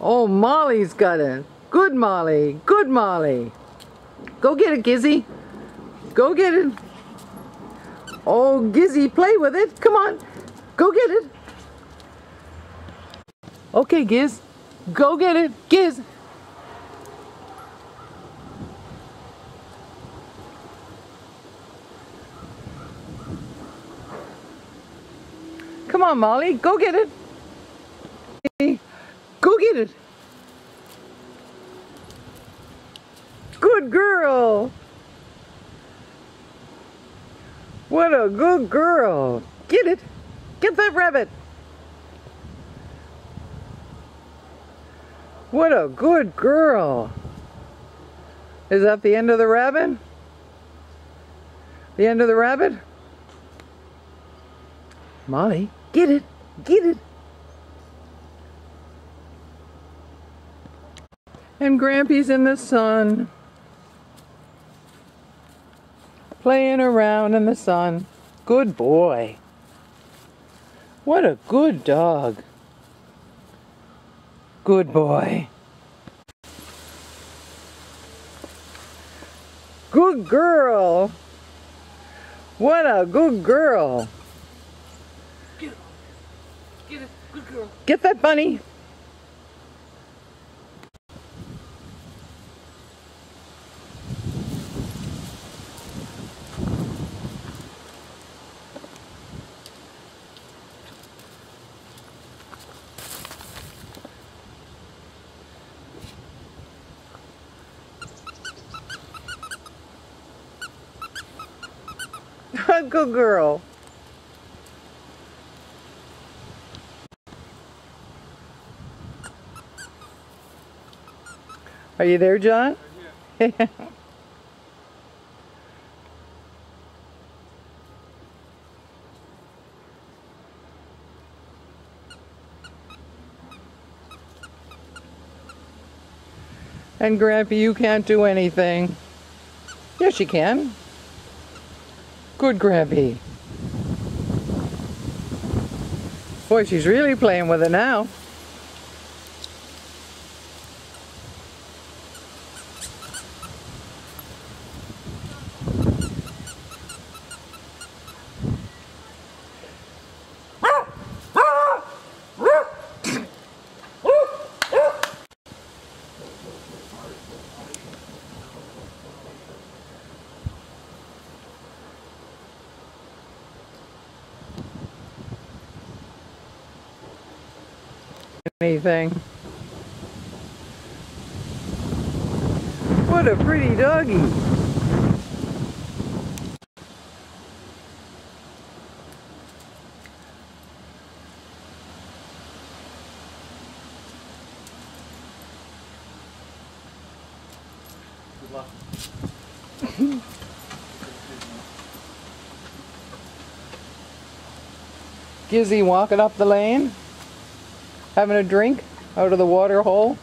Oh, Molly's got it. Good Molly. Good Molly. Go get it, Gizzy. Go get it. Oh, Gizzy, play with it. Come on. Go get it. Okay, Giz. Go get it. Giz. Come on, Molly. Go get it. Go get it. Good girl. What a good girl. Get it. Get that rabbit. What a good girl. Is that the end of the rabbit? The end of the rabbit? Molly, get it. Get it. And Grampy's in the sun, playing around in the sun. Good boy. What a good dog. Good boy. Good girl. What a good girl. Get it. Get it. Good girl. Get that bunny. Good girl. Are you there, John? Yeah. And Grampy, you can't do anything. Yes, you can. Good Grampy. Boy, she's really playing with it now. Anything. What a pretty doggy. Good luck. Gizzy walking up the lane, having a drink out of the water hole.